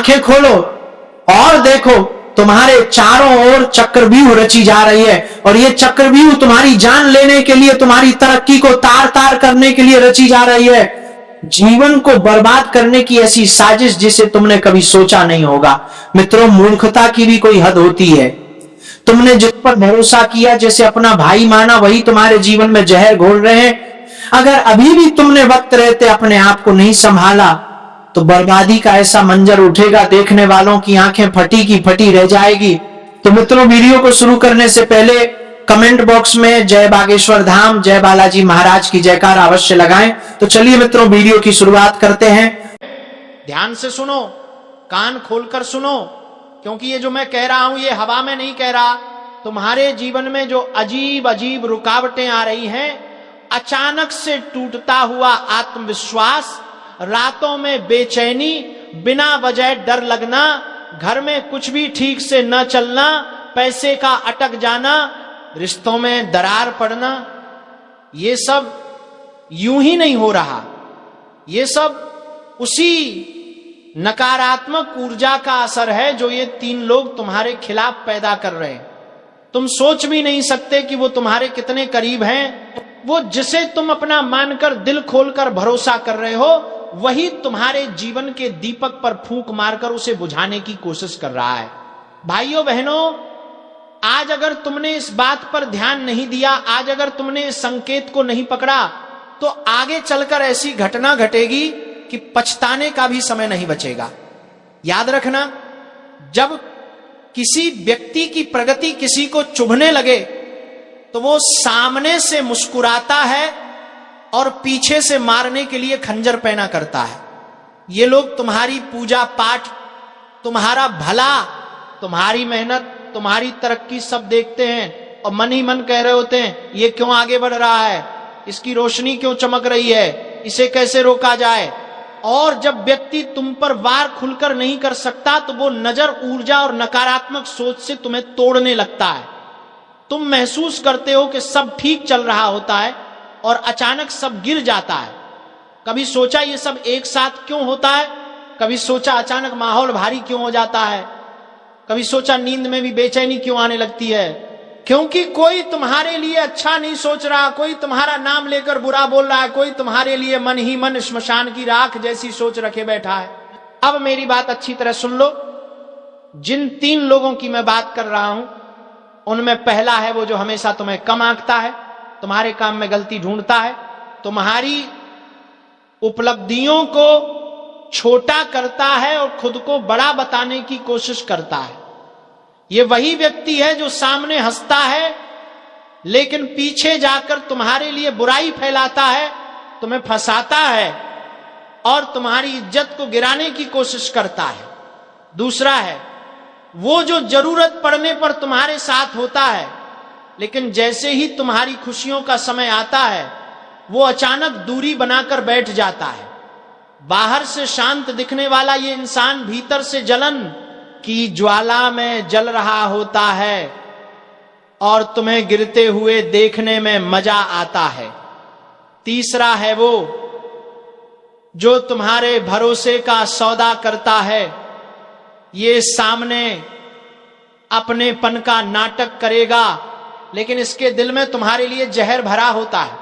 आंखें खोलो और देखो, तुम्हारे चारों ओर चक्रव्यूह रची जा रही है, और ये चक्रव्यूह तुम्हारी जान लेने के लिए, तुम्हारी तरक्की को तार तार करने के लिए रची जा रही है। जीवन को बर्बाद करने की ऐसी साजिश जिसे तुमने कभी सोचा नहीं होगा। मित्रों, मूर्खता की भी कोई हद होती है। तुमने जिस पर भरोसा किया, जैसे अपना भाई माना, वही तुम्हारे जीवन में जहर घोल रहे हैं। अगर अभी भी तुमने वक्त रहते अपने आप को नहीं संभाला तो बर्बादी का ऐसा मंजर उठेगा, देखने वालों की आंखें फटी की फटी रह जाएगी। तो मित्रों, वीडियो को शुरू करने से पहले कमेंट बॉक्स में जय बागेश्वर धाम, जय बालाजी महाराज की जयकार अवश्य लगाएं। तो चलिए मित्रों, वीडियो की शुरुआत करते हैं। ध्यान से सुनो, कान खोलकर सुनो, क्योंकि ये जो मैं कह रहा हूं ये हवा में नहीं कह रहा। तुम्हारे जीवन में जो अजीब अजीब रुकावटें आ रही हैं, अचानक से टूटता हुआ आत्मविश्वास, रातों में बेचैनी, बिना वजह डर लगना, घर में कुछ भी ठीक से न चलना, पैसे का अटक जाना, रिश्तों में दरार पड़ना, ये सब यूं ही नहीं हो रहा। ये सब उसी नकारात्मक ऊर्जा का असर है जो ये तीन लोग तुम्हारे खिलाफ पैदा कर रहे हैं। तुम सोच भी नहीं सकते कि वो तुम्हारे कितने करीब हैं। वो जिसे तुम अपना मानकर दिल खोलकर भरोसा कर रहे हो, वही तुम्हारे जीवन के दीपक पर फूंक मारकर उसे बुझाने की कोशिश कर रहा है। भाइयों बहनों, आज अगर तुमने इस बात पर ध्यान नहीं दिया, आज अगर तुमने इस संकेत को नहीं पकड़ा, तो आगे चलकर ऐसी घटना घटेगी कि पछताने का भी समय नहीं बचेगा। याद रखना, जब किसी व्यक्ति की प्रगति किसी को चुभने लगे तो वो सामने से मुस्कुराता है और पीछे से मारने के लिए खंजर पैना करता है। ये लोग तुम्हारी पूजा पाठ, तुम्हारा भला, तुम्हारी मेहनत, तुम्हारी तरक्की सब देखते हैं और मन ही मन कह रहे होते हैं, ये क्यों आगे बढ़ रहा है, इसकी रोशनी क्यों चमक रही है, इसे कैसे रोका जाए। और जब व्यक्ति तुम पर वार खुलकर नहीं कर सकता तो वो नजर, ऊर्जा और नकारात्मक सोच से तुम्हें तोड़ने लगता है। तुम महसूस करते हो कि सब ठीक चल रहा होता है और अचानक सब गिर जाता है। कभी सोचा ये सब एक साथ क्यों होता है, कभी सोचा अचानक माहौल भारी क्यों हो जाता है, कभी सोचा नींद में भी बेचैनी क्यों आने लगती है। क्योंकि कोई तुम्हारे लिए अच्छा नहीं सोच रहा, कोई तुम्हारा नाम लेकर बुरा बोल रहा है, कोई तुम्हारे लिए मन ही मन श्मशान की राख जैसी सोच रखे बैठा है। अब मेरी बात अच्छी तरह सुन लो। जिन तीन लोगों की मैं बात कर रहा हूं, उनमें पहला है वो जो हमेशा तुम्हें कम आंकता है, तुम्हारे काम में गलती ढूंढता है, तुम्हारी उपलब्धियों को छोटा करता है और खुद को बड़ा बताने की कोशिश करता है। ये वही व्यक्ति है जो सामने हंसता है लेकिन पीछे जाकर तुम्हारे लिए बुराई फैलाता है, तुम्हें फंसाता है और तुम्हारी इज्जत को गिराने की कोशिश करता है। दूसरा है वो जो जरूरत पड़ने पर तुम्हारे साथ होता है, लेकिन जैसे ही तुम्हारी खुशियों का समय आता है वो अचानक दूरी बनाकर बैठ जाता है। बाहर से शांत दिखने वाला ये इंसान भीतर से जलन की ज्वाला में जल रहा होता है और तुम्हें गिरते हुए देखने में मजा आता है। तीसरा है वो जो तुम्हारे भरोसे का सौदा करता है। ये सामने अपनेपन का नाटक करेगा लेकिन इसके दिल में तुम्हारे लिए जहर भरा होता है।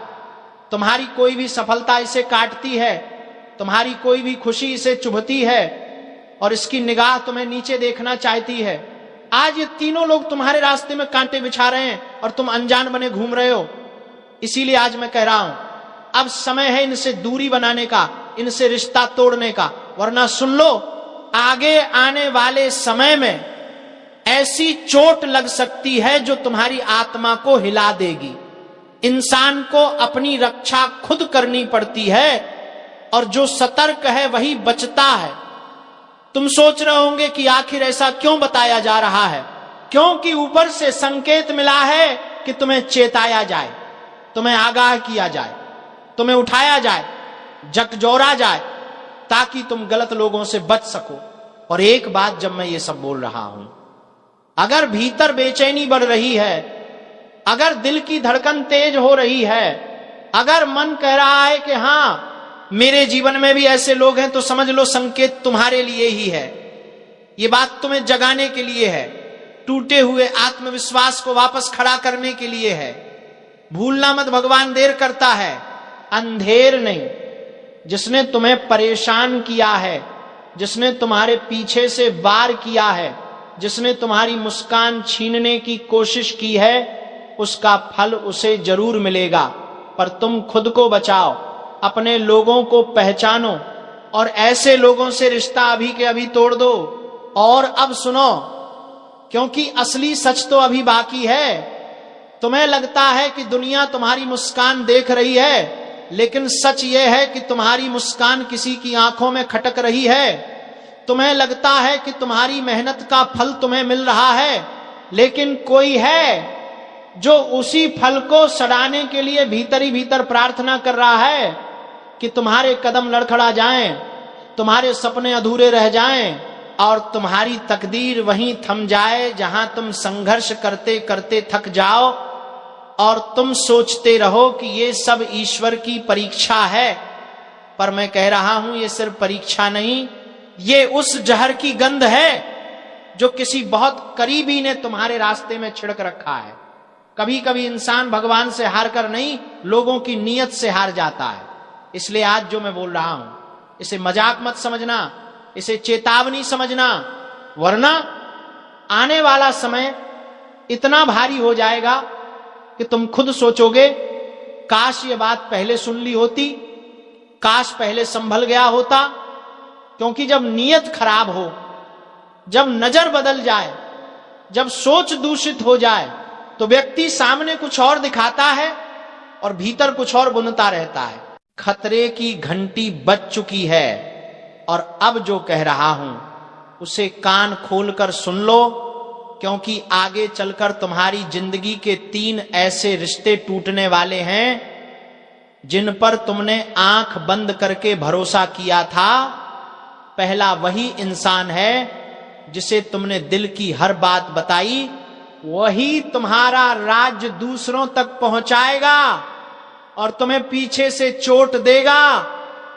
तुम्हारी कोई भी सफलता इसे काटती है, तुम्हारी कोई भी खुशी इसे चुभती है और इसकी निगाह तुम्हें नीचे देखना चाहती है। आज ये तीनों लोग तुम्हारे रास्ते में कांटे बिछा रहे हैं और तुम अनजान बने घूम रहे हो। इसीलिए आज मैं कह रहा हूं, अब समय है इनसे दूरी बनाने का, इनसे रिश्ता तोड़ने का, वरना सुन लो, आगे आने वाले समय में ऐसी चोट लग सकती है जो तुम्हारी आत्मा को हिला देगी। इंसान को अपनी रक्षा खुद करनी पड़ती है और जो सतर्क है वही बचता है। तुम सोच रहे होंगे कि आखिर ऐसा क्यों बताया जा रहा है, क्योंकि ऊपर से संकेत मिला है कि तुम्हें चेताया जाए, तुम्हें आगाह किया जाए, तुम्हें उठाया जाए, झकझोरा जाए, ताकि तुम गलत लोगों से बच सको। और एक बात जब मैं ये सब बोल रहा हूं, अगर भीतर बेचैनी बढ़ रही है, अगर दिल की धड़कन तेज हो रही है, अगर मन कह रहा है कि हां मेरे जीवन में भी ऐसे लोग हैं, तो समझ लो संकेत तुम्हारे लिए ही है। ये बात तुम्हें जगाने के लिए है, टूटे हुए आत्मविश्वास को वापस खड़ा करने के लिए है। भूलना मत, भगवान देर करता है, अंधेर नहीं। जिसने तुम्हें परेशान किया है, जिसने तुम्हारे पीछे से वार किया है, जिसने तुम्हारी मुस्कान छीनने की कोशिश की है, उसका फल उसे जरूर मिलेगा। पर तुम खुद को बचाओ, अपने लोगों को पहचानो और ऐसे लोगों से रिश्ता अभी के अभी तोड़ दो। और अब सुनो, क्योंकि असली सच तो अभी बाकी है। तुम्हें लगता है कि दुनिया तुम्हारी मुस्कान देख रही है, लेकिन सच यह है कि तुम्हारी मुस्कान किसी की आंखों में खटक रही है। तुम्हें लगता है कि तुम्हारी मेहनत का फल तुम्हें मिल रहा है, लेकिन कोई है जो उसी फल को सड़ाने के लिए भीतर ही भीतर प्रार्थना कर रहा है कि तुम्हारे कदम लड़खड़ा जाएं, तुम्हारे सपने अधूरे रह जाएं और तुम्हारी तकदीर वहीं थम जाए जहां तुम संघर्ष करते करते थक जाओ और तुम सोचते रहो कि ये सब ईश्वर की परीक्षा है। पर मैं कह रहा हूं, ये सिर्फ परीक्षा नहीं, ये उस जहर की गंध है जो किसी बहुत करीबी ने तुम्हारे रास्ते में छिड़क रखा है। कभी कभी इंसान भगवान से हार कर नहीं, लोगों की नीयत से हार जाता है। इसलिए आज जो मैं बोल रहा हूं, इसे मजाक मत समझना, इसे चेतावनी समझना, वरना आने वाला समय इतना भारी हो जाएगा कि तुम खुद सोचोगे, काश ये बात पहले सुन ली होती, काश पहले संभल गया होता। क्योंकि जब नीयत खराब हो, जब नजर बदल जाए, जब सोच दूषित हो जाए, तो व्यक्ति सामने कुछ और दिखाता है और भीतर कुछ और बुनता रहता है। खतरे की घंटी बज चुकी है और अब जो कह रहा हूं उसे कान खोलकर सुन लो, क्योंकि आगे चलकर तुम्हारी जिंदगी के 3 ऐसे रिश्ते टूटने वाले हैं जिन पर तुमने आंख बंद करके भरोसा किया था। पहला वही इंसान है जिसे तुमने दिल की हर बात बताई, वही तुम्हारा राज दूसरों तक पहुंचाएगा और तुम्हें पीछे से चोट देगा।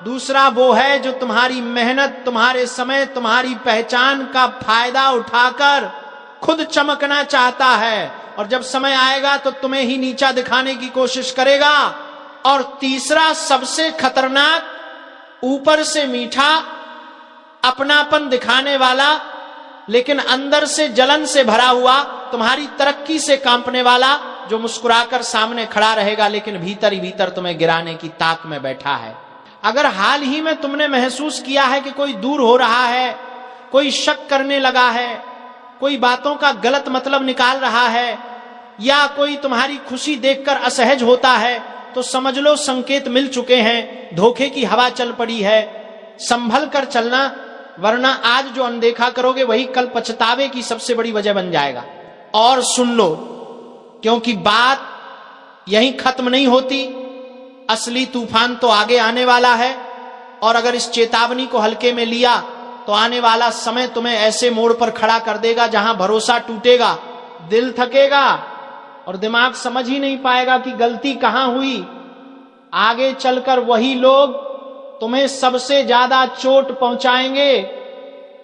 दूसरा वो है जो तुम्हारी मेहनत, तुम्हारे समय, तुम्हारी पहचान का फायदा उठाकर खुद चमकना चाहता है और जब समय आएगा तो तुम्हें ही नीचा दिखाने की कोशिश करेगा। और तीसरा सबसे खतरनाक, ऊपर से मीठा, अपनापन दिखाने वाला, लेकिन अंदर से जलन से भरा हुआ, तुम्हारी तरक्की से कांपने वाला, जो मुस्कुराकर सामने खड़ा रहेगा लेकिन भीतर ही भीतर तुम्हें गिराने की ताक में बैठा है। अगर हाल ही में तुमने महसूस किया है कि कोई दूर हो रहा है, कोई शक करने लगा है, कोई बातों का गलत मतलब निकाल रहा है, या कोई तुम्हारी खुशी देखकर असहज होता है, तो समझ लो संकेत मिल चुके हैं, धोखे की हवा चल पड़ी है। संभल कर चलना, वरना आज जो अनदेखा करोगे वही कल पछतावे की सबसे बड़ी वजह बन जाएगा। और सुन लो, क्योंकि बात यहीं खत्म नहीं होती, असली तूफान तो आगे आने वाला है। और अगर इस चेतावनी को हल्के में लिया तो आने वाला समय तुम्हें ऐसे मोड़ पर खड़ा कर देगा जहां भरोसा टूटेगा, दिल थकेगा और दिमाग समझ ही नहीं पाएगा कि गलती कहां हुई। आगे चलकर वही लोग तुम्हें सबसे ज्यादा चोट पहुंचाएंगे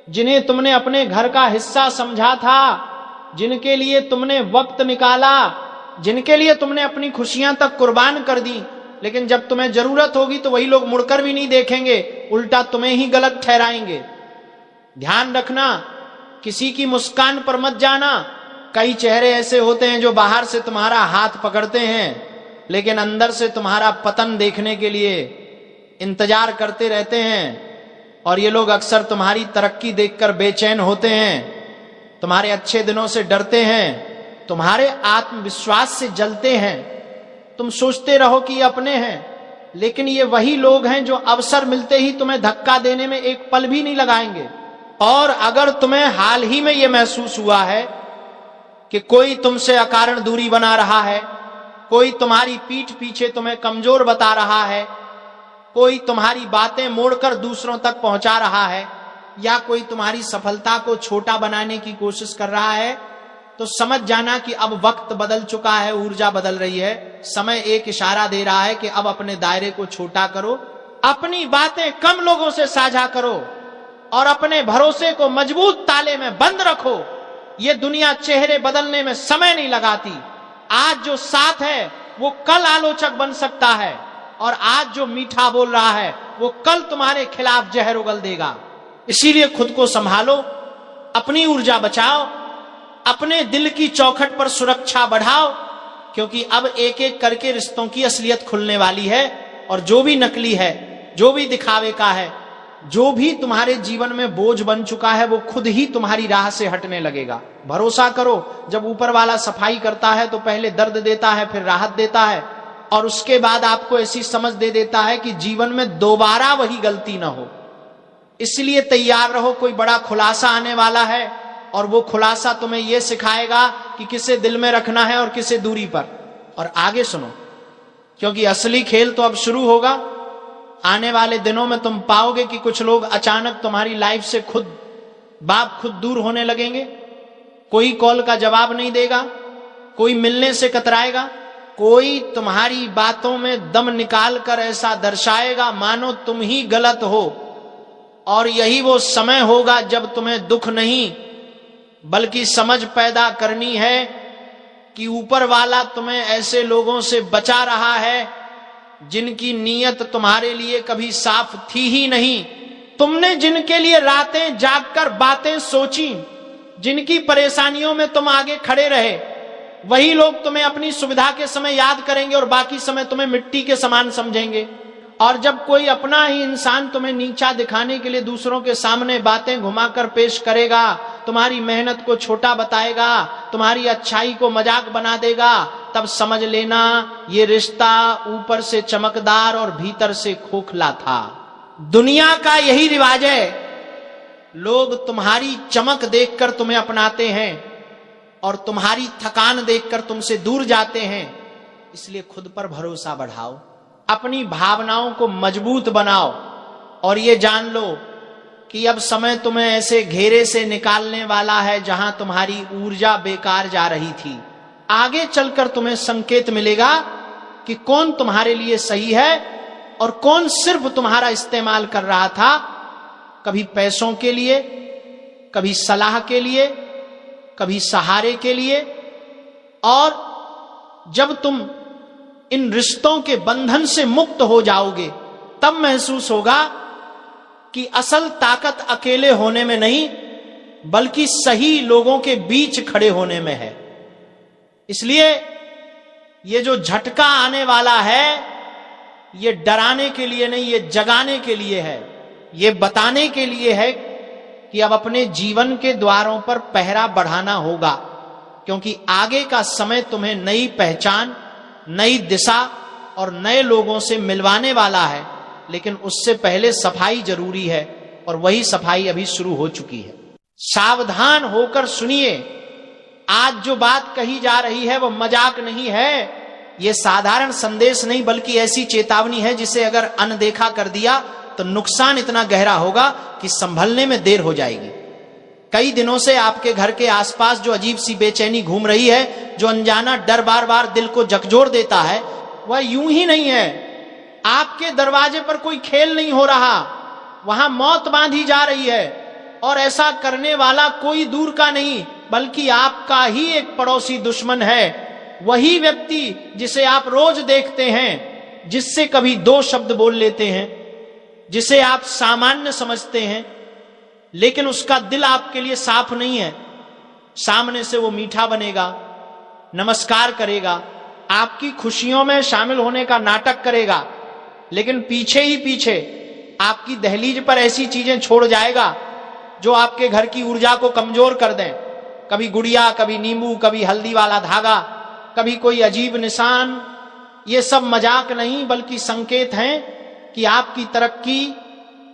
जिन्हें तुमने अपने घर का हिस्सा समझा था, जिनके लिए तुमने वक्त निकाला, जिनके लिए तुमने अपनी खुशियां तक कुर्बान कर दी। लेकिन जब तुम्हें जरूरत होगी तो वही लोग मुड़कर भी नहीं देखेंगे, उल्टा तुम्हें ही गलत ठहराएंगे। ध्यान रखना, किसी की मुस्कान पर मत जाना। कई चेहरे ऐसे होते हैं जो बाहर से तुम्हारा हाथ पकड़ते हैं लेकिन अंदर से तुम्हारा पतन देखने के लिए इंतजार करते रहते हैं। और ये लोग अक्सर तुम्हारी तरक्की देखकर बेचैन होते हैं, तुम्हारे अच्छे दिनों से डरते हैं, तुम्हारे आत्मविश्वास से जलते हैं। तुम सोचते रहो कि ये अपने हैं, लेकिन ये वही लोग हैं जो अवसर मिलते ही तुम्हें धक्का देने में एक पल भी नहीं लगाएंगे। और अगर तुम्हें हाल ही में यह महसूस हुआ है कि कोई तुमसे अकारण दूरी बना रहा है, कोई तुम्हारी पीठ पीछे तुम्हें कमजोर बता रहा है, कोई तुम्हारी बातें मोड़कर दूसरों तक पहुंचा रहा है, या कोई तुम्हारी सफलता को छोटा बनाने की कोशिश कर रहा है, तो समझ जाना कि अब वक्त बदल चुका है, ऊर्जा बदल रही है। समय एक इशारा दे रहा है कि अब अपने दायरे को छोटा करो, अपनी बातें कम लोगों से साझा करो और अपने भरोसे को मजबूत ताले में बंद रखो। ये दुनिया चेहरे बदलने में समय नहीं लगाती। आज जो साथ है वो कल आलोचक बन सकता है, और आज जो मीठा बोल रहा है वो कल तुम्हारे खिलाफ जहर उगल देगा। इसीलिए खुद को संभालो, अपनी ऊर्जा बचाओ, अपने दिल की चौखट पर सुरक्षा बढ़ाओ, क्योंकि अब एक एक करके रिश्तों की असलियत खुलने वाली है। और जो भी नकली है, जो भी दिखावे का है, जो भी तुम्हारे जीवन में बोझ बन चुका है, वो खुद ही तुम्हारी राह से हटने लगेगा। भरोसा करो, जब ऊपर वाला सफाई करता है तो पहले दर्द देता है, फिर राहत देता है, और उसके बाद आपको ऐसी समझ दे देता है कि जीवन में दोबारा वही गलती ना हो। इसलिए तैयार रहो, कोई बड़ा खुलासा आने वाला है, और वो खुलासा तुम्हें यह सिखाएगा कि किसे दिल में रखना है और किसे दूरी पर। और आगे सुनो, क्योंकि असली खेल तो अब शुरू होगा। आने वाले दिनों में तुम पाओगे कि कुछ लोग अचानक तुम्हारी लाइफ से खुद दूर होने लगेंगे। कोई कॉल का जवाब नहीं देगा, कोई मिलने से कतराएगा, कोई तुम्हारी बातों में दम निकाल कर ऐसा दर्शाएगा मानो तुम ही गलत हो। और यही वो समय होगा जब तुम्हें दुख नहीं बल्कि समझ पैदा करनी है कि ऊपर वाला तुम्हें ऐसे लोगों से बचा रहा है जिनकी नीयत तुम्हारे लिए कभी साफ थी ही नहीं। तुमने जिनके लिए रातें जागकर बातें सोची, जिनकी परेशानियों में तुम आगे खड़े रहे, वही लोग तुम्हें अपनी सुविधा के समय याद करेंगे और बाकी समय तुम्हें मिट्टी के समान समझेंगे। और जब कोई अपना ही इंसान तुम्हें नीचा दिखाने के लिए दूसरों के सामने बातें घुमाकर पेश करेगा, तुम्हारी मेहनत को छोटा बताएगा, तुम्हारी अच्छाई को मजाक बना देगा, तब समझ लेना ये रिश्ता ऊपर से चमकदार और भीतर से खोखला था। दुनिया का यही रिवाज है, लोग तुम्हारी चमक देखकर तुम्हें अपनाते हैं और तुम्हारी थकान देखकर तुमसे दूर जाते हैं। इसलिए खुद पर भरोसा बढ़ाओ, अपनी भावनाओं को मजबूत बनाओ, और ये जान लो कि अब समय तुम्हें ऐसे घेरे से निकालने वाला है जहां तुम्हारी ऊर्जा बेकार जा रही थी। आगे चलकर तुम्हें संकेत मिलेगा कि कौन तुम्हारे लिए सही है और कौन सिर्फ तुम्हारा इस्तेमाल कर रहा था, कभी पैसों के लिए, कभी सलाह के लिए, कभी सहारे के लिए। और जब तुम इन रिश्तों के बंधन से मुक्त हो जाओगे, तब महसूस होगा कि असल ताकत अकेले होने में नहीं बल्कि सही लोगों के बीच खड़े होने में है। इसलिए ये जो झटका आने वाला है, ये डराने के लिए नहीं, ये जगाने के लिए है, ये बताने के लिए है कि अब अपने जीवन के द्वारों पर पहरा बढ़ाना होगा, क्योंकि आगे का समय तुम्हें नई पहचान, नई दिशा और नए लोगों से मिलवाने वाला है। लेकिन उससे पहले सफाई जरूरी है, और वही सफाई अभी शुरू हो चुकी है। सावधान होकर सुनिए, आज जो बात कही जा रही है वो मजाक नहीं है, ये साधारण संदेश नहीं बल्कि ऐसी चेतावनी है जिसे अगर अनदेखा कर दिया तो नुकसान इतना गहरा होगा कि संभलने में देर हो जाएगी। कई दिनों से आपके घर के आसपास जो अजीब सी बेचैनी घूम रही है, जो अनजाना डर बार बार दिल को झकझोर देता है, वह यूं ही नहीं है। आपके दरवाजे पर कोई खेल नहीं हो रहा, वहां मौत बांधी जा रही है, और ऐसा करने वाला कोई दूर का नहीं बल्कि आपका ही एक पड़ोसी दुश्मन है। वही व्यक्ति जिसे आप रोज देखते हैं, जिससे कभी दो शब्द बोल लेते हैं, जिसे आप सामान्य समझते हैं, लेकिन उसका दिल आपके लिए साफ नहीं है। सामने से वो मीठा बनेगा, नमस्कार करेगा, आपकी खुशियों में शामिल होने का नाटक करेगा, लेकिन पीछे ही पीछे आपकी दहलीज पर ऐसी चीजें छोड़ जाएगा जो आपके घर की ऊर्जा को कमजोर कर दें। कभी गुड़िया, कभी नींबू, कभी हल्दी वाला धागा, कभी कोई अजीब निशान। ये सब मजाक नहीं बल्कि संकेत हैं कि आपकी तरक्की,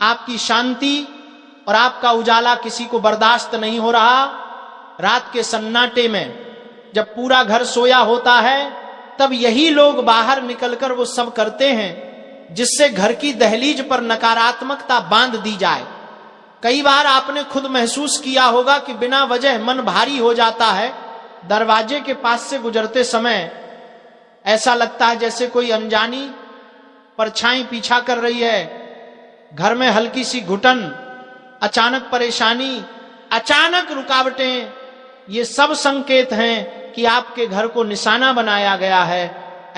आपकी शांति और आपका उजाला किसी को बर्दाश्त नहीं हो रहा। रात के सन्नाटे में जब पूरा घर सोया होता है, तब यही लोग बाहर निकलकर वो सब करते हैं जिससे घर की दहलीज पर नकारात्मकता बांध दी जाए। कई बार आपने खुद महसूस किया होगा कि बिना वजह मन भारी हो जाता है। दरवाजे के पास से गुजरते समय ऐसा लगता है जैसे कोई अनजानी परछाई पीछा कर रही है। घर में हल्की सी घुटन, अचानक परेशानी, अचानक रुकावटें, ये सब संकेत हैं कि आपके घर को निशाना बनाया गया है।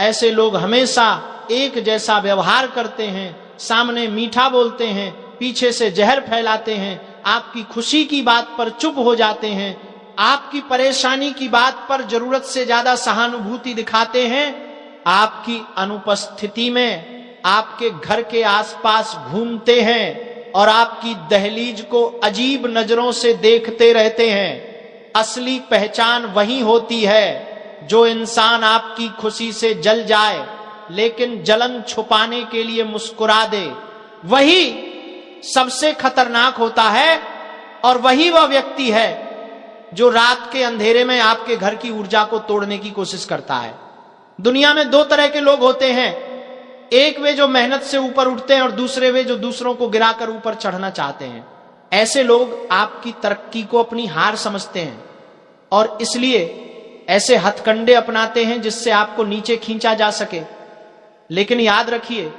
ऐसे लोग हमेशा एक जैसा व्यवहार करते हैं, सामने मीठा बोलते हैं, पीछे से जहर फैलाते हैं, आपकी खुशी की बात पर चुप हो जाते हैं, आपकी परेशानी की बात पर जरूरत से ज्यादा सहानुभूति दिखाते हैं, आपकी अनुपस्थिति में आपके घर के आसपास घूमते हैं और आपकी दहलीज को अजीब नजरों से देखते रहते हैं। असली पहचान वही होती है जो इंसान आपकी खुशी से जल जाए लेकिन जलन छुपाने के लिए मुस्कुरा दे, वही सबसे खतरनाक होता है। और वही वह व्यक्ति है जो रात के अंधेरे में आपके घर की ऊर्जा को तोड़ने की कोशिश करता है। दुनिया में दो तरह के लोग होते हैं, एक वे जो मेहनत से ऊपर उठते हैं और दूसरे वे जो दूसरों को गिराकर ऊपर चढ़ना चाहते हैं। ऐसे लोग आपकी तरक्की को अपनी हार समझते हैं और इसलिए ऐसे हथकंडे अपनाते हैं जिससे आपको नीचे खींचा जा सके। लेकिन याद रखिए,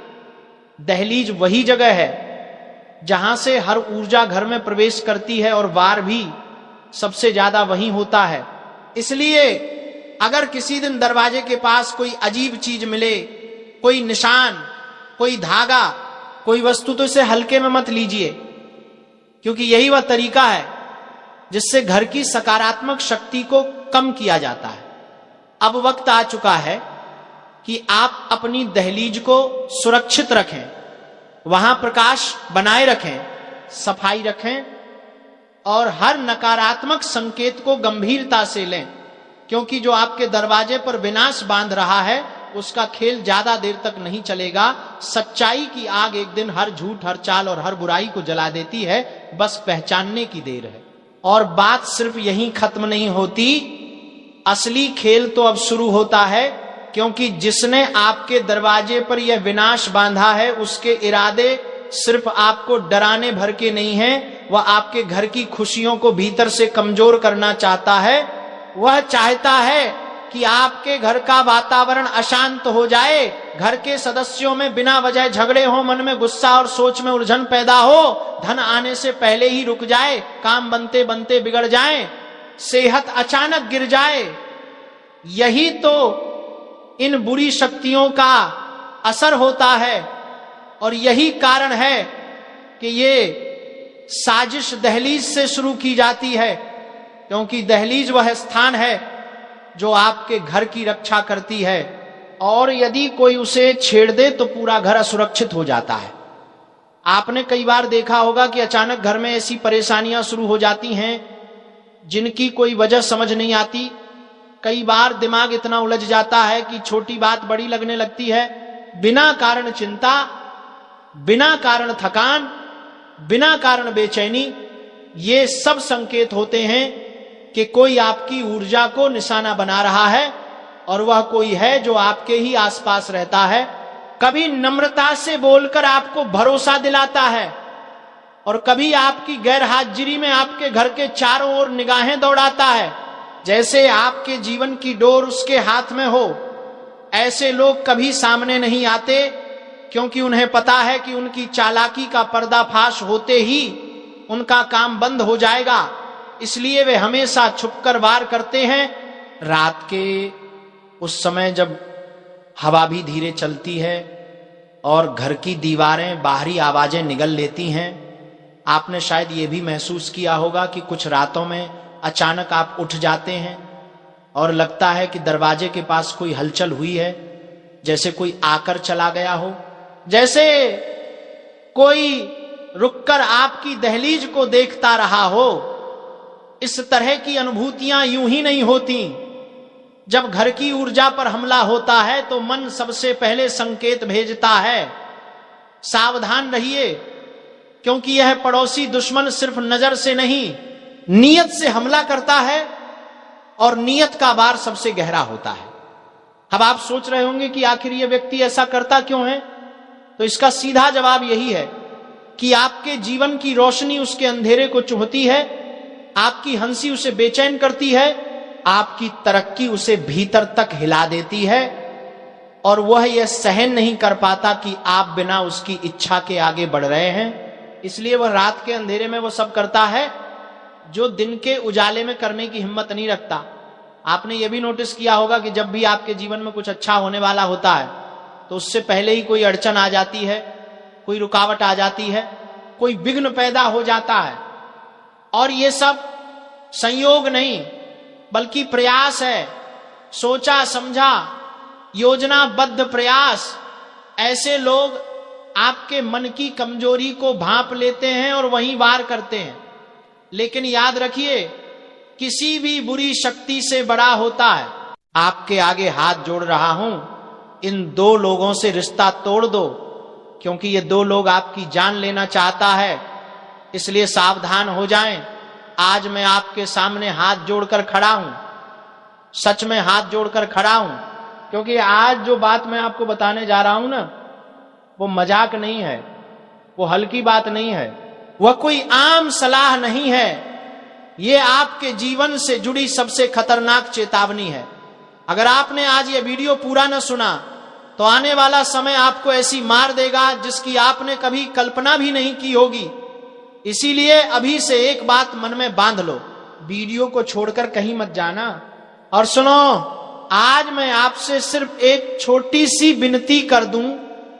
दहलीज वही जगह है जहां से हर ऊर्जा घर में प्रवेश करती है और वार भी सबसे ज्यादा वही होता है। इसलिए अगर किसी दिन दरवाजे के पास कोई अजीब चीज मिले, कोई निशान, कोई धागा, कोई वस्तु, तो इसे हल्के में मत लीजिए, क्योंकि यही वह तरीका है जिससे घर की सकारात्मक शक्ति को कम किया जाता है। अब वक्त आ चुका है कि आप अपनी दहलीज को सुरक्षित रखें, वहां प्रकाश बनाए रखें, सफाई रखें और हर नकारात्मक संकेत को गंभीरता से लें, क्योंकि जो आपके दरवाजे पर विनाश बांध रहा है उसका खेल ज्यादा देर तक नहीं चलेगा। सच्चाई की आग एक दिन हर झूठ, हर चाल और हर बुराई को जला देती है, बस पहचानने की देर है। और बात सिर्फ यहीं खत्म नहीं होती, असली खेल तो अब शुरू होता है, क्योंकि जिसने आपके दरवाजे पर यह विनाश बांधा है उसके इरादे सिर्फ आपको डराने भर के नहीं हैं, वह आपके घर की खुशियों को भीतर से कमजोर करना चाहता है। वह चाहता है कि आपके घर का वातावरण अशांत हो जाए, घर के सदस्यों में बिना वजह झगड़े हो, मन में गुस्सा और सोच में उलझन पैदा हो, धन आने से पहले ही रुक जाए, काम बनते बनते बिगड़ जाए, सेहत अचानक गिर जाए। यही तो इन बुरी शक्तियों का असर होता है और यही कारण है कि ये साजिश दहलीज से शुरू की जाती है, क्योंकि दहलीज वह स्थान है जो आपके घर की रक्षा करती है और यदि कोई उसे छेड़ दे तो पूरा घर असुरक्षित हो जाता है। आपने कई बार देखा होगा कि अचानक घर में ऐसी परेशानियां शुरू हो जाती हैं जिनकी कोई वजह समझ नहीं आती। कई बार दिमाग इतना उलझ जाता है कि छोटी बात बड़ी लगने लगती है। बिना कारण चिंता, बिना कारण थकान, बिना कारण बेचैनी, ये सब संकेत होते हैं कि कोई आपकी ऊर्जा को निशाना बना रहा है और वह कोई है जो आपके ही आसपास रहता है। कभी नम्रता से बोलकर आपको भरोसा दिलाता है और कभी आपकी गैर हाजिरी में आपके घर के चारों ओर निगाहें दौड़ाता है, जैसे आपके जीवन की डोर उसके हाथ में हो। ऐसे लोग कभी सामने नहीं आते, क्योंकि उन्हें पता है कि उनकी चालाकी का पर्दाफाश होते ही उनका काम बंद हो जाएगा। इसलिए वे हमेशा छुपकर वार करते हैं। रात के उस समय जब हवा भी धीरे चलती है और घर की दीवारें बाहरी आवाजें निगल लेती हैं, आपने शायद ये भी महसूस किया होगा कि कुछ रातों में अचानक आप उठ जाते हैं और लगता है कि दरवाजे के पास कोई हलचल हुई है, जैसे कोई आकर चला गया हो, जैसे कोई रुककर आपकी दहलीज को देखता रहा हो। इस तरह की अनुभूतियां यूं ही नहीं होती। जब घर की ऊर्जा पर हमला होता है तो मन सबसे पहले संकेत भेजता है, सावधान रहिए, क्योंकि यह पड़ोसी दुश्मन सिर्फ नजर से नहीं, नीयत से हमला करता है और नीयत का वार सबसे गहरा होता है। अब आप सोच रहे होंगे कि आखिर यह व्यक्ति ऐसा करता क्यों है? तो इसका सीधा जवाब यही है कि आपके जीवन की रोशनी उसके अंधेरे को चुभती है, आपकी हंसी उसे बेचैन करती है, आपकी तरक्की उसे भीतर तक हिला देती है और वह यह सहन नहीं कर पाता कि आप बिना उसकी इच्छा के आगे बढ़ रहे हैं। इसलिए वह रात के अंधेरे में वो सब करता है जो दिन के उजाले में करने की हिम्मत नहीं रखता। आपने ये भी नोटिस किया होगा कि जब भी आपके जीवन में कुछ अच्छा होने वाला होता है तो उससे पहले ही कोई अड़चन आ जाती है, कोई रुकावट आ जाती है, कोई विघ्न पैदा हो जाता है। और ये सब संयोग नहीं बल्कि प्रयास है, सोचा समझा योजनाबद्ध प्रयास। ऐसे लोग आपके मन की कमजोरी को भांप लेते हैं और वहीं वार करते हैं। लेकिन याद रखिए, किसी भी बुरी शक्ति से बड़ा होता है। आपके आगे हाथ जोड़ रहा हूं, इन दो लोगों से रिश्ता तोड़ दो, क्योंकि ये दो लोग आपकी जान लेना चाहता है। इसलिए सावधान हो जाएं। आज मैं आपके सामने हाथ जोड़कर खड़ा हूं, सच में हाथ जोड़कर खड़ा हूं, क्योंकि आज जो बात मैं आपको बताने जा रहा हूं ना, वो मजाक नहीं है, वो हल्की बात नहीं है, वह कोई आम सलाह नहीं है। ये आपके जीवन से जुड़ी सबसे खतरनाक चेतावनी है। अगर आपने आज ये वीडियो पूरा न सुना तो आने वाला समय आपको ऐसी मार देगा जिसकी आपने कभी कल्पना भी नहीं की होगी। इसीलिए अभी से एक बात मन में बांध लो, वीडियो को छोड़कर कहीं मत जाना। और सुनो, आज मैं आपसे सिर्फ एक छोटी सी विनती कर दूं।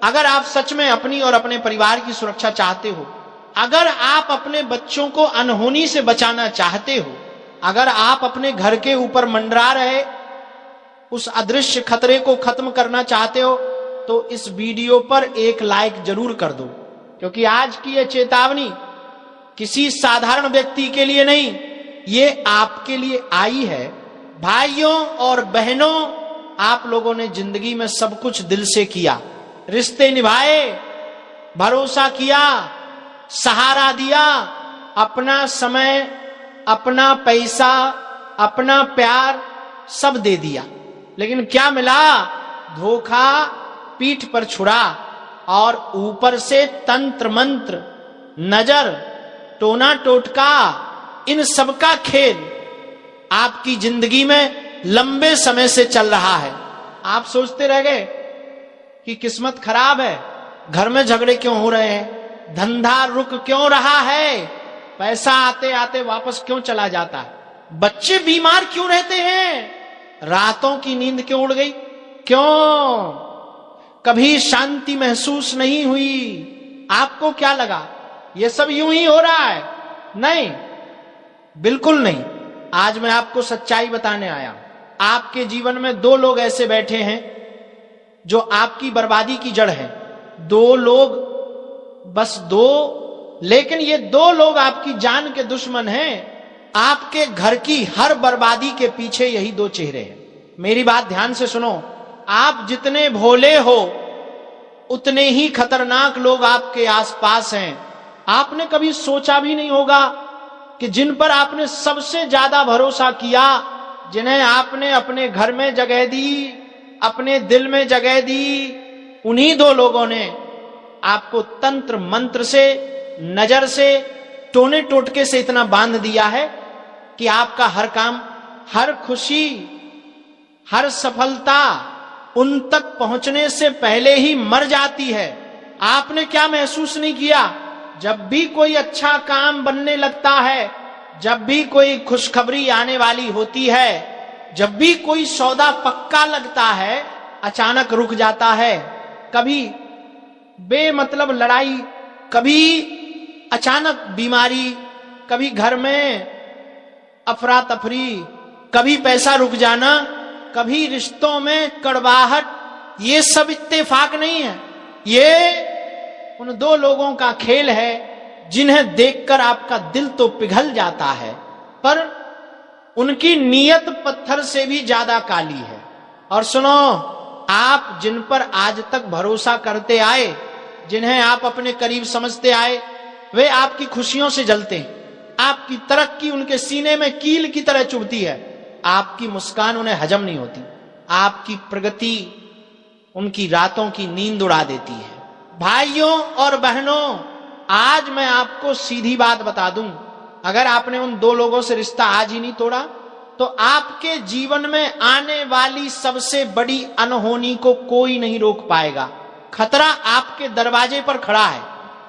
अगर आप सच में अपनी और अपने परिवार की सुरक्षा चाहते हो, अगर आप अपने बच्चों को अनहोनी से बचाना चाहते हो, अगर आप अपने घर के ऊपर मंडरा रहे उस अदृश्य खतरे को खत्म करना चाहते हो, तो इस वीडियो पर एक लाइक जरूर कर दो, क्योंकि आज की यह चेतावनी किसी साधारण व्यक्ति के लिए नहीं, ये आपके लिए आई है। भाइयों और बहनों, आप लोगों ने जिंदगी में सब कुछ दिल से किया, रिश्ते निभाए, भरोसा किया, सहारा दिया, अपना समय, अपना पैसा, अपना प्यार सब दे दिया। लेकिन क्या मिला? धोखा, पीठ पर छुरा और ऊपर से तंत्र मंत्र, नजर, टोना टोटका, इन सबका खेल आपकी जिंदगी में लंबे समय से चल रहा है। आप सोचते रह गए कि किस्मत खराब है, घर में झगड़े क्यों हो रहे हैं, धंधा रुक क्यों रहा है, पैसा आते आते वापस क्यों चला जाता है, बच्चे बीमार क्यों रहते हैं, रातों की नींद क्यों उड़ गई, क्यों कभी शांति महसूस नहीं हुई। आपको क्या लगा ये सब यूं ही हो रहा है? नहीं, बिल्कुल नहीं। आज मैं आपको सच्चाई बताने आया हूं। आपके जीवन में दो लोग ऐसे बैठे हैं जो आपकी बर्बादी की जड़ है। दो लोग, बस दो, लेकिन ये दो लोग आपकी जान के दुश्मन हैं। आपके घर की हर बर्बादी के पीछे यही दो चेहरे हैं। मेरी बात ध्यान से सुनो, आप जितने भोले हो उतने ही खतरनाक लोग आपके आसपास हैं। आपने कभी सोचा भी नहीं होगा कि जिन पर आपने सबसे ज्यादा भरोसा किया, जिन्हें आपने अपने घर में जगह दी, अपने दिल में जगह दी, उन्हीं दो लोगों ने आपको तंत्र मंत्र से, नजर से, टोने टोटके से इतना बांध दिया है कि आपका हर काम, हर खुशी, हर सफलता उन तक पहुंचने से पहले ही मर जाती है। आपने क्या महसूस नहीं किया? जब भी कोई अच्छा काम बनने लगता है, जब भी कोई खुशखबरी आने वाली होती है, जब भी कोई सौदा पक्का लगता है, अचानक रुक जाता है। कभी बेमतलब लड़ाई, कभी अचानक बीमारी, कभी घर में अफरा तफरी, कभी पैसा रुक जाना, कभी रिश्तों में कड़वाहट। ये सब इत्तेफाक नहीं है, ये उन दो लोगों का खेल है जिन्हें देखकर आपका दिल तो पिघल जाता है, पर उनकी नीयत पत्थर से भी ज्यादा काली है। और सुनो, आप जिन पर आज तक भरोसा करते आए, जिन्हें आप अपने करीब समझते आए, वे आपकी खुशियों से जलते हैं। आपकी तरक्की उनके सीने में कील की तरह चुभती है। आपकी मुस्कान उन्हें हजम नहीं होती। आपकी प्रगति उनकी रातों की नींद उड़ा देती है। भाइयों और बहनों, आज मैं आपको सीधी बात बता दूं, अगर आपने उन दो लोगों से रिश्ता आज ही नहीं तोड़ा, तो आपके जीवन में आने वाली सबसे बड़ी अनहोनी को कोई नहीं रोक पाएगा। खतरा आपके दरवाजे पर खड़ा है।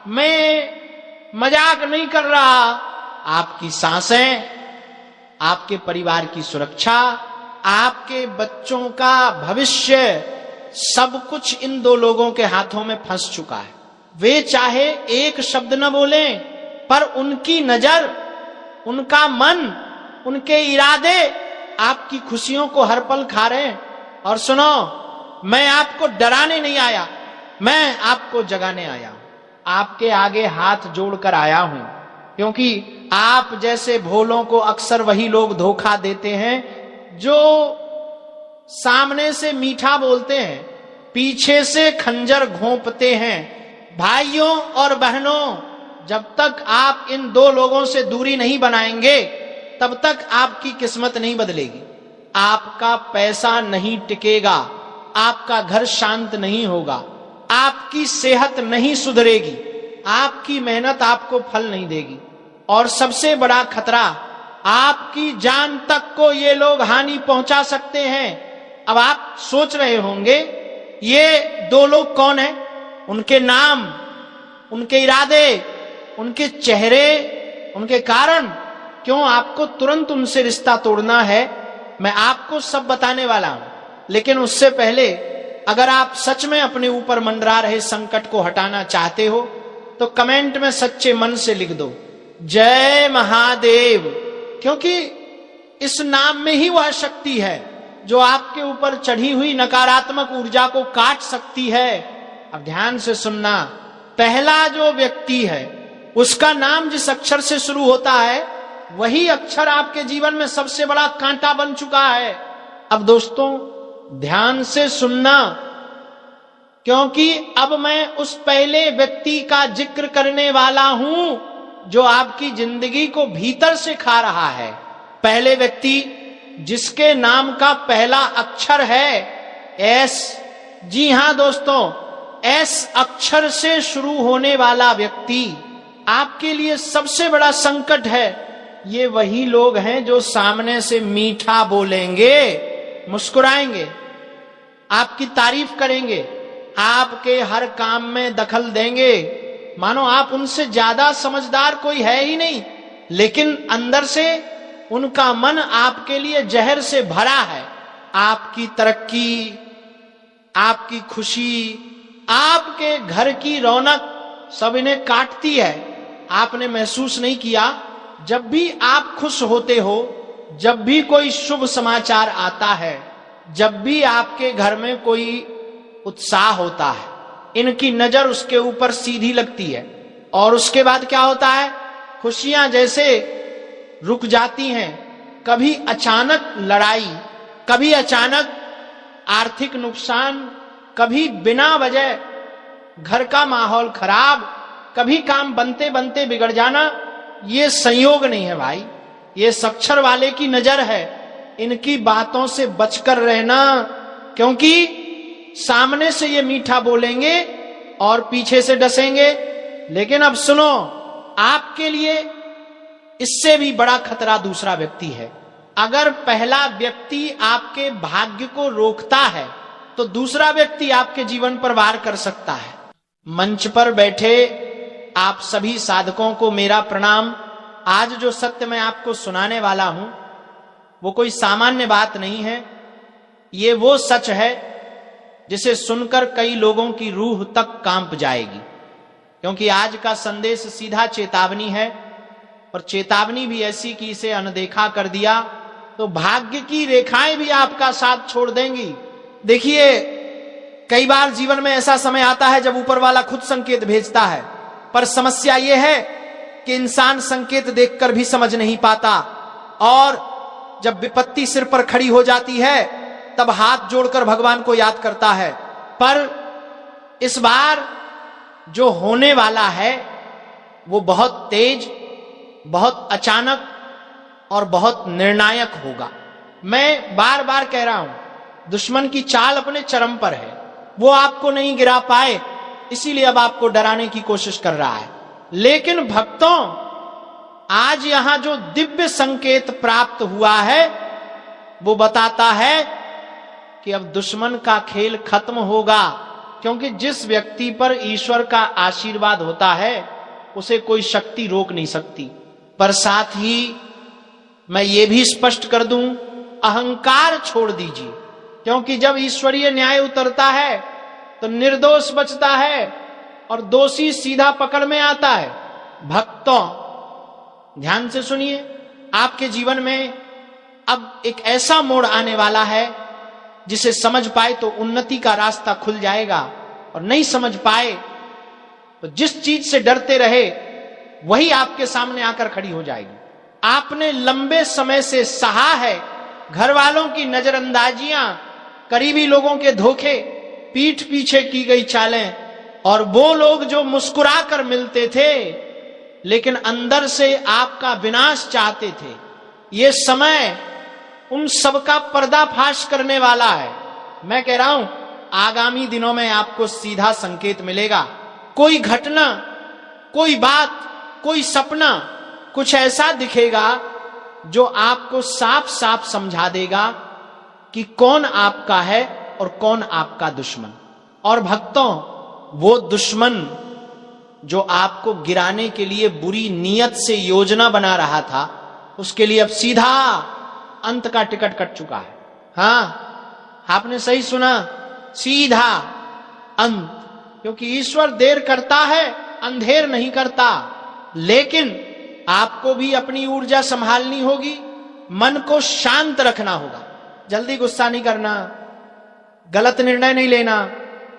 मैं मजाक नहीं कर रहा। आपकी सांसें, आपके परिवार की सुरक्षा, आपके बच्चों का भविष्य, सब कुछ इन दो लोगों के हाथों में फंस चुका है। वे चाहे एक शब्द न बोलें, पर उनकी नजर, उनका मन, उनके इरादे आपकी खुशियों को हर पल खा रहे हैं। और सुनो, मैं आपको डराने नहीं आया, मैं आपको जगाने आया हूं। आपके आगे हाथ जोड़कर आया हूं, क्योंकि आप जैसे भोलों को अक्सर वही लोग धोखा देते हैं जो सामने से मीठा बोलते हैं, पीछे से खंजर घोंपते हैं। भाइयों और बहनों, जब तक आप इन दो लोगों से दूरी नहीं बनाएंगे, तब तक आपकी किस्मत नहीं बदलेगी। आपका पैसा नहीं टिकेगा, आपका घर शांत नहीं होगा, आपकी सेहत नहीं सुधरेगी, आपकी मेहनत आपको फल नहीं देगी। और सबसे बड़ा खतरा, आपकी जान तक को ये लोग हानि पहुंचा सकते हैं। अब आप सोच रहे होंगे ये दो लोग कौन हैं? उनके नाम, उनके इरादे, उनके चेहरे, उनके कारण, क्यों आपको तुरंत उनसे रिश्ता तोड़ना है, मैं आपको सब बताने वाला हूं। लेकिन उससे पहले, अगर आप सच में अपने ऊपर मंडरा रहे संकट को हटाना चाहते हो, तो कमेंट में सच्चे मन से लिख दो, जय महादेव। क्योंकि इस नाम में ही वह शक्ति है जो आपके ऊपर चढ़ी हुई नकारात्मक ऊर्जा को काट सकती है। अब ध्यान से सुनना, पहला जो व्यक्ति है उसका नाम जिस अक्षर से शुरू होता है, वही अक्षर आपके जीवन में सबसे बड़ा कांटा बन चुका है। अब दोस्तों ध्यान से सुनना, क्योंकि अब मैं उस पहले व्यक्ति का जिक्र करने वाला हूं जो आपकी जिंदगी को भीतर से खा रहा है। पहले व्यक्ति जिसके नाम का पहला अक्षर है एस। जी हां दोस्तों, एस अक्षर से शुरू होने वाला व्यक्ति आपके लिए सबसे बड़ा संकट है। ये वही लोग हैं जो सामने से मीठा बोलेंगे, मुस्कुराएंगे, आपकी तारीफ करेंगे, आपके हर काम में दखल देंगे, मानो आप उनसे ज्यादा समझदार कोई है ही नहीं, लेकिन अंदर से उनका मन आपके लिए जहर से भरा है। आपकी तरक्की, आपकी खुशी, आपके घर की रौनक सब इन्हें काटती है। आपने महसूस नहीं किया, जब भी आप खुश होते हो, जब भी कोई शुभ समाचार आता है, जब भी आपके घर में कोई उत्साह होता है, इनकी नजर उसके ऊपर सीधी लगती है। और उसके बाद क्या होता है, खुशियां जैसे रुक जाती हैं। कभी अचानक लड़ाई, कभी अचानक आर्थिक नुकसान, कभी बिना वजह घर का माहौल खराब, कभी काम बनते बनते बिगड़ जाना। ये संयोग नहीं है भाई, ये अक्षर वाले की नजर है। इनकी बातों से बचकर रहना, क्योंकि सामने से ये मीठा बोलेंगे और पीछे से डसेंगे। लेकिन अब सुनो, आपके लिए इससे भी बड़ा खतरा दूसरा व्यक्ति है। अगर पहला व्यक्ति आपके भाग्य को रोकता है, तो दूसरा व्यक्ति आपके जीवन पर वार कर सकता है। मंच पर बैठे आप सभी साधकों को मेरा प्रणाम। आज जो सत्य मैं आपको सुनाने वाला हूं, वो कोई सामान्य बात नहीं है। ये वो सच है जिसे सुनकर कई लोगों की रूह तक कांप जाएगी, क्योंकि आज का संदेश सीधा चेतावनी है। और चेतावनी भी ऐसी कि इसे अनदेखा कर दिया तो भाग्य की रेखाएं भी आपका साथ छोड़ देंगी। देखिए, कई बार जीवन में ऐसा समय आता है जब ऊपर वाला खुद संकेत भेजता है, पर समस्या यह है कि इंसान संकेत देखकर भी समझ नहीं पाता, और जब विपत्ति सिर पर खड़ी हो जाती है तब हाथ जोड़कर भगवान को याद करता है। पर इस बार जो होने वाला है वो बहुत तेज, बहुत अचानक और बहुत निर्णायक होगा। मैं बार बार कह रहा हूं, दुश्मन की चाल अपने चरम पर है। वो आपको नहीं गिरा पाए, इसीलिए अब आपको डराने की कोशिश कर रहा है। लेकिन भक्तों, आज यहां जो दिव्य संकेत प्राप्त हुआ है वो बताता है कि अब दुश्मन का खेल खत्म होगा, क्योंकि जिस व्यक्ति पर ईश्वर का आशीर्वाद होता है उसे कोई शक्ति रोक नहीं सकती। पर साथ ही मैं ये भी स्पष्ट कर दूं, अहंकार छोड़ दीजिए, क्योंकि जब ईश्वरीय न्याय उतरता है तो निर्दोष बचता है और दोषी सीधा पकड़ में आता है। भक्तों, ध्यान से सुनिए, आपके जीवन में अब एक ऐसा मोड़ आने वाला है जिसे समझ पाए तो उन्नति का रास्ता खुल जाएगा, और नहीं समझ पाए तो जिस चीज से डरते रहे वही आपके सामने आकर खड़ी हो जाएगी। आपने लंबे समय से सहा है घर वालों की नजरअंदाजियां, करीबी लोगों के धोखे, पीठ पीछे की गई चालें, और वो लोग जो मुस्कुरा कर मिलते थे लेकिन अंदर से आपका विनाश चाहते थे। ये समय उन सबका पर्दाफाश करने वाला है। मैं कह रहा हूं, आगामी दिनों में आपको सीधा संकेत मिलेगा। कोई घटना, कोई बात, कोई सपना, कुछ ऐसा दिखेगा जो आपको साफ साफ समझा देगा कि कौन आपका है और कौन आपका दुश्मन। और भक्तों, वो दुश्मन जो आपको गिराने के लिए बुरी नीयत से योजना बना रहा था, उसके लिए अब सीधा अंत का टिकट कट चुका है। हां, आपने सही सुना, सीधा अंत। क्योंकि ईश्वर देर करता है, अंधेर नहीं करता। लेकिन आपको भी अपनी ऊर्जा संभालनी होगी, मन को शांत रखना होगा, जल्दी गुस्सा नहीं करना, गलत निर्णय नहीं लेना,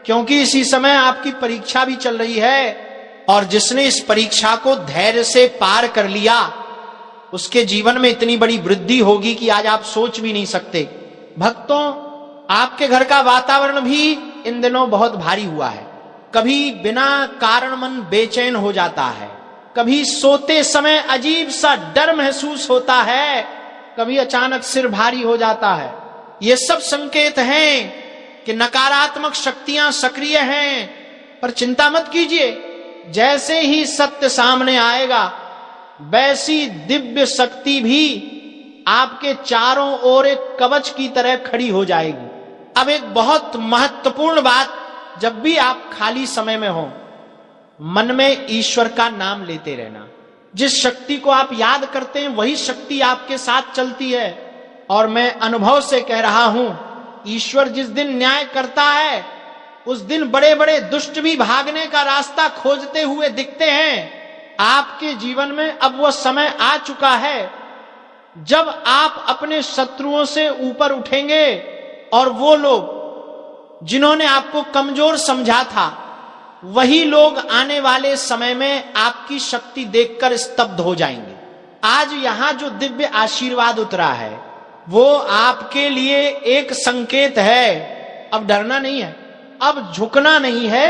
क्योंकि इसी समय आपकी परीक्षा भी चल रही है। और जिसने इस परीक्षा को धैर्य से पार कर लिया, उसके जीवन में इतनी बड़ी वृद्धि होगी कि आज आप सोच भी नहीं सकते। भक्तों, आपके घर का वातावरण भी इन दिनों बहुत भारी हुआ है। कभी बिना कारण मन बेचैन हो जाता है, कभी सोते समय अजीब सा डर महसूस होता है, कभी अचानक सिर भारी हो जाता है। ये सब संकेत हैं कि नकारात्मक शक्तियां सक्रिय हैं। पर चिंता मत कीजिए, जैसे ही सत्य सामने आएगा वैसी दिव्य शक्ति भी आपके चारों ओर एक कवच की तरह खड़ी हो जाएगी। अब एक बहुत महत्वपूर्ण बात, जब भी आप खाली समय में हो, मन में ईश्वर का नाम लेते रहना। जिस शक्ति को आप याद करते हैं वही शक्ति आपके साथ चलती है। और मैं अनुभव से कह रहा हूं, ईश्वर जिस दिन न्याय करता है उस दिन बड़े बड़े दुष्ट भी भागने का रास्ता खोजते हुए दिखते हैं। आपके जीवन में अब वह समय आ चुका है जब आप अपने शत्रुओं से ऊपर उठेंगे, और वो लोग जिन्होंने आपको कमजोर समझा था, वही लोग आने वाले समय में आपकी शक्ति देखकर स्तब्ध हो जाएंगे। आज यहां जो दिव्य आशीर्वाद उतरा है वो आपके लिए एक संकेत है। अब डरना नहीं है, अब झुकना नहीं है,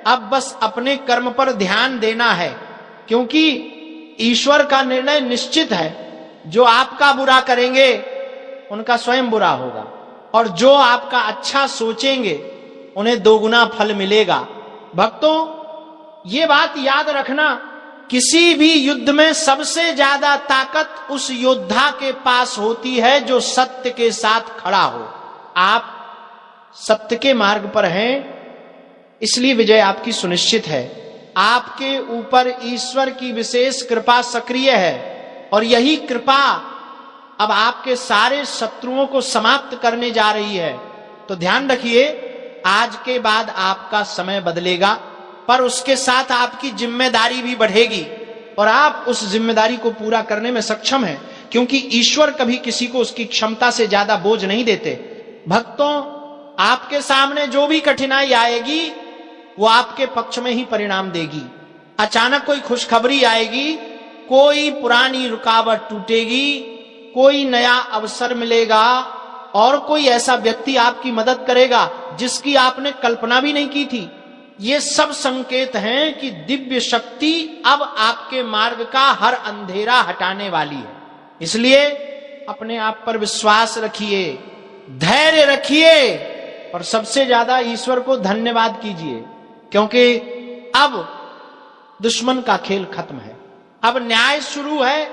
अब बस अपने कर्म पर ध्यान देना है, क्योंकि ईश्वर का निर्णय निश्चित है। जो आपका बुरा करेंगे उनका स्वयं बुरा होगा, और जो आपका अच्छा सोचेंगे उन्हें दोगुना फल मिलेगा। भक्तों, ये बात याद रखना, किसी भी युद्ध में सबसे ज्यादा ताकत उस योद्धा के पास होती है जो सत्य के साथ खड़ा हो। आप सत्य के मार्ग पर हैं, इसलिए विजय आपकी सुनिश्चित है। आपके ऊपर ईश्वर की विशेष कृपा सक्रिय है, और यही कृपा अब आपके सारे शत्रुओं को समाप्त करने जा रही है। तो ध्यान रखिए, आज के बाद आपका समय बदलेगा, पर उसके साथ आपकी जिम्मेदारी भी बढ़ेगी, और आप उस जिम्मेदारी को पूरा करने में सक्षम हैं, क्योंकि ईश्वर कभी किसी को उसकी क्षमता से ज्यादा बोझ नहीं देते। भक्तों, आपके सामने जो भी कठिनाई आएगी वो आपके पक्ष में ही परिणाम देगी। अचानक कोई खुशखबरी आएगी, कोई पुरानी रुकावट टूटेगी, कोई नया अवसर मिलेगा, और कोई ऐसा व्यक्ति आपकी मदद करेगा जिसकी आपने कल्पना भी नहीं की थी। ये सब संकेत हैं कि दिव्य शक्ति अब आपके मार्ग का हर अंधेरा हटाने वाली है। इसलिए अपने आप पर विश्वास रखिए, धैर्य रखिए, और सबसे ज्यादा ईश्वर को धन्यवाद कीजिए, क्योंकि अब दुश्मन का खेल खत्म है, अब न्याय शुरू है,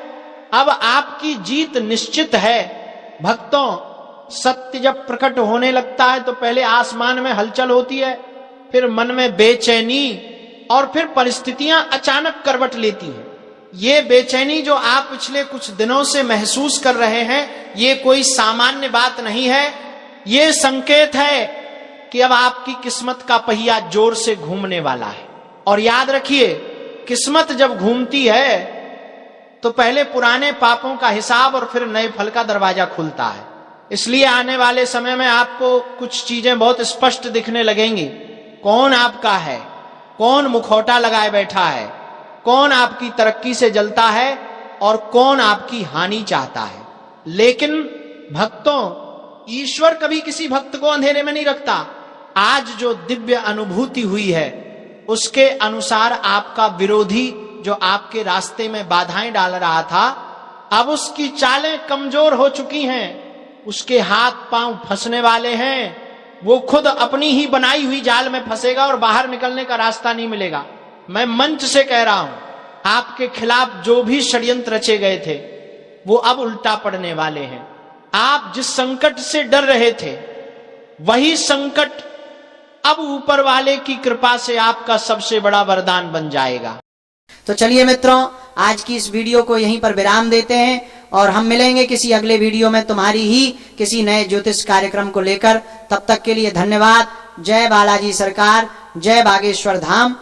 अब आपकी जीत निश्चित है। भक्तों, सत्य जब प्रकट होने लगता है तो पहले आसमान में हलचल होती है, फिर मन में बेचैनी, और फिर परिस्थितियां अचानक करवट लेती हैं। ये बेचैनी जो आप पिछले कुछ दिनों से महसूस कर रहे हैं, ये कोई सामान्य बात नहीं है। ये संकेत है कि अब आपकी किस्मत का पहिया जोर से घूमने वाला है। और याद रखिए, किस्मत जब घूमती है तो पहले पुराने पापों का हिसाब और फिर नए फल का दरवाजा खुलता है। इसलिए आने वाले समय में आपको कुछ चीजें बहुत स्पष्ट दिखने लगेंगी। कौन आपका है, कौन मुखौटा लगाए बैठा है, कौन आपकी तरक्की से जलता है और कौन आपकी हानि चाहता है। लेकिन भक्तों, ईश्वर कभी किसी भक्त को अंधेरे में नहीं रखता। आज जो दिव्य अनुभूति हुई है उसके अनुसार आपका विरोधी जो आपके रास्ते में बाधाएं डाल रहा था, अब उसकी चालें कमजोर हो चुकी हैं, उसके हाथ पांव फंसने वाले हैं। वो खुद अपनी ही बनाई हुई जाल में फंसेगा और बाहर निकलने का रास्ता नहीं मिलेगा। मैं मंच से कह रहा हूं, आपके खिलाफ जो भी षड्यंत्र रचे गए थे वो अब उल्टा पड़ने वाले हैं। आप जिस संकट से डर रहे थे वही संकट अब ऊपर वाले की कृपा से आपका सबसे बड़ा वरदान बन जाएगा। तो चलिए मित्रों, आज की इस वीडियो को यहीं पर विराम देते हैं और हम मिलेंगे किसी अगले वीडियो में तुम्हारी ही किसी नए ज्योतिष कार्यक्रम को लेकर। तब तक के लिए धन्यवाद। जय बालाजी सरकार, जय बागेश्वर धाम।